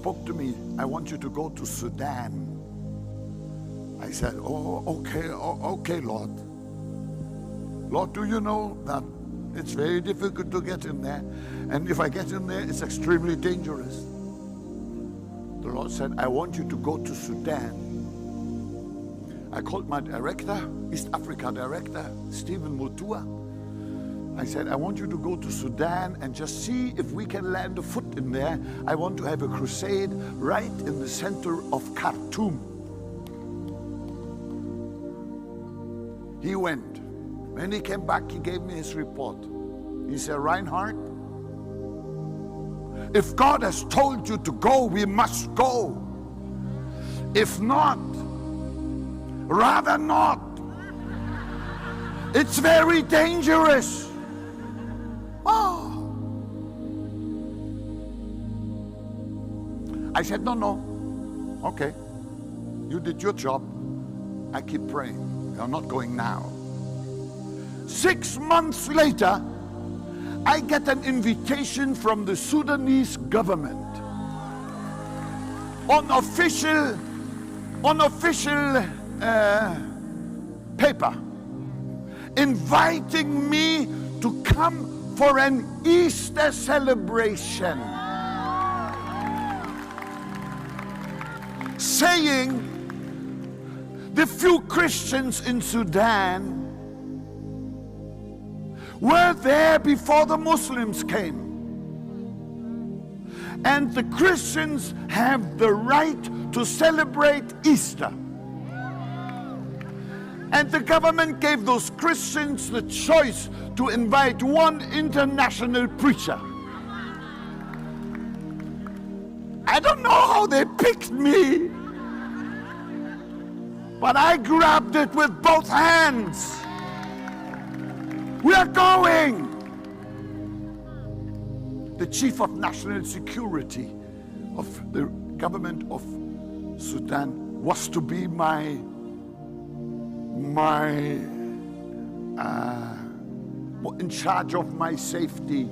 spoke to me, I want you to go to Sudan. I said, oh, okay, Lord. Lord, do you know that it's very difficult to get in there? And if I get in there, it's extremely dangerous. The Lord said, I want you to go to Sudan. I called my director, East Africa director, Stephen Mutua. I said, I want you to go to Sudan and just see if we can land a foot in there. I want to have a crusade right in the center of Khartoum. He went. When he came back, he gave me his report. He said, Reinhard, if God has told you to go, we must go. If not, rather not. It's very dangerous. Oh. I said, no. Okay. You did your job. I keep praying. You're not going now. 6 months later, I get an invitation from the Sudanese government on official paper, inviting me to come for an Easter celebration, saying the few Christians in Sudan were there before the Muslims came. And the Christians have the right to celebrate Easter. And the government gave those Christians the choice to invite one international preacher. I don't know how they picked me, but I grabbed it with both hands. We are going. The chief of national security of the government of Sudan was to be in charge of my safety,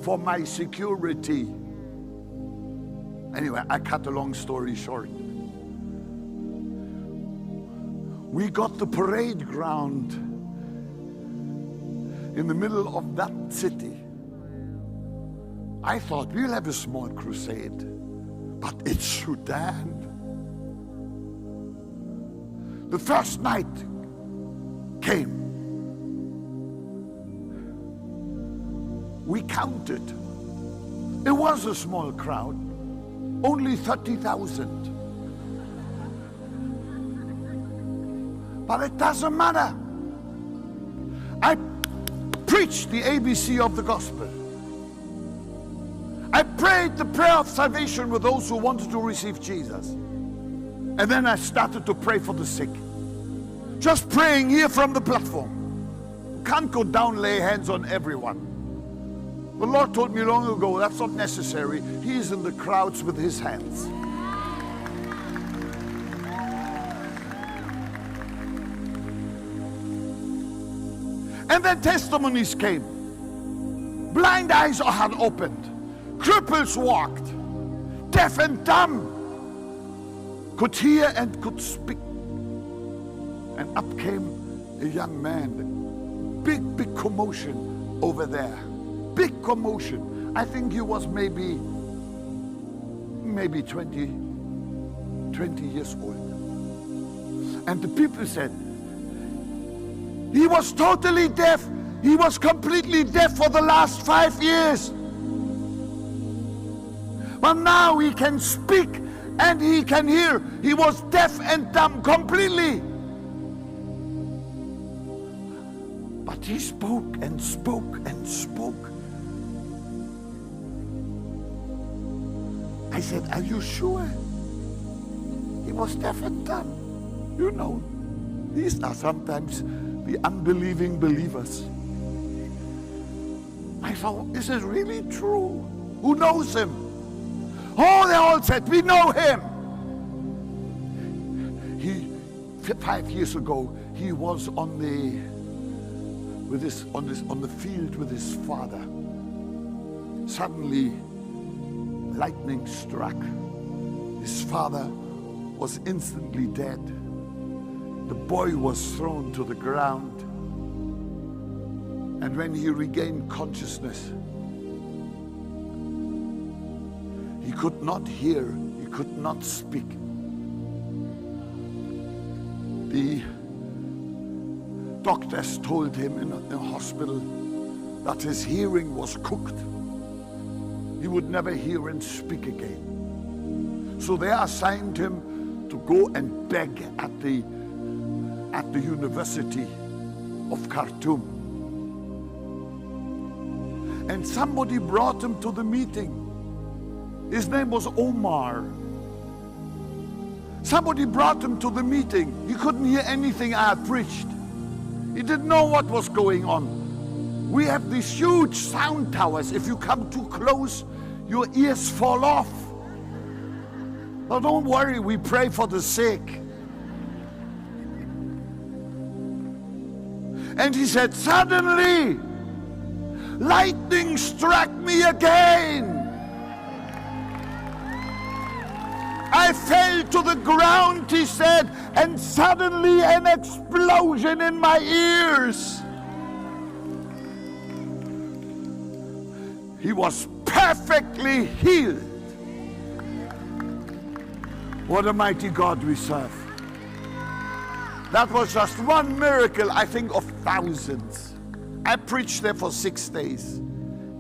for my security. Anyway, I cut a long story short. We got the parade ground in the middle of that city. I thought we'll have a small crusade, but it's Sudan. The first night came. We counted. It was a small crowd, only 30,000. But it doesn't matter. I preached the ABC of the gospel. I prayed the prayer of salvation with those who wanted to receive Jesus. And then I started to pray for the sick. Just praying here from the platform. Can't go down, lay hands on everyone. The Lord told me long ago, that's not necessary. He is in the crowds with his hands. And then testimonies came. Blind eyes had opened. Cripples walked. Deaf and dumb could hear and could speak. And up came a young man. Big commotion over there. Big commotion. I think he was maybe 20 years old. And the people said, he was totally deaf. He was completely deaf for the last 5 years. But now he can speak and he can hear. He was deaf and dumb completely. But he spoke and spoke and spoke. I said, are you sure? He was deaf and dumb. You know, these are sometimes the unbelieving believers. I thought, is it really true? Who knows him? Oh, they all said, we know him. 5 years ago, he was on the field with his father. Suddenly, lightning struck. His father was instantly dead. The boy was thrown to the ground. And when he regained consciousness, he could not hear, he could not speak. The doctors told him in a hospital that his hearing was cooked. He would never hear and speak again. So they assigned him to go and beg at the University of Khartoum. And somebody brought him to the meeting. His name was Omar. Somebody brought him to the meeting. He couldn't hear anything I had preached. He didn't know what was going on. We have these huge sound towers. If you come too close, your ears fall off. But don't worry, we pray for the sick. And he said, suddenly, lightning struck me again. I fell to the ground, he said, and suddenly an explosion in my ears. He was perfectly healed. What a mighty God we serve. That was just one miracle, I think, of thousands. I preached there for 6 days.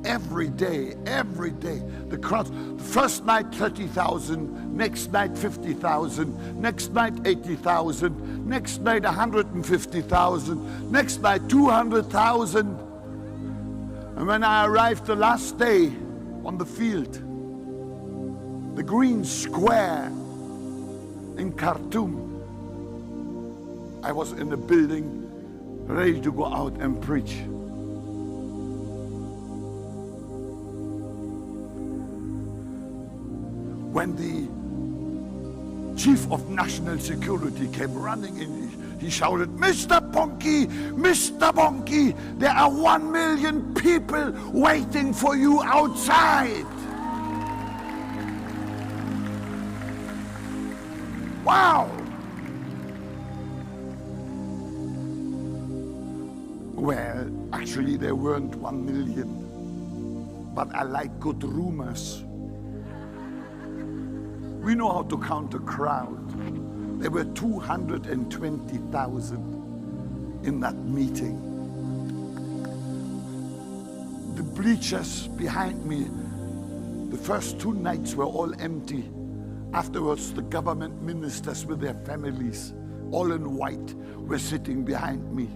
Every day. The crowd, first night 30,000, next night 50,000, next night 80,000, next night 150,000, next night 200,000. And when I arrived the last day on the field, the green square in Khartoum, I was in a building ready to go out and preach. When the chief of national security came running in, he shouted, Mr. Bonnke, Mr. Bonnke, there are 1 million people waiting for you outside. Wow. Well, actually there weren't 1 million, but I like good rumors. We know how to count a crowd. There were 220,000 in that meeting. The bleachers behind me, the first 2 nights were all empty. Afterwards, the government ministers with their families, all in white, were sitting behind me.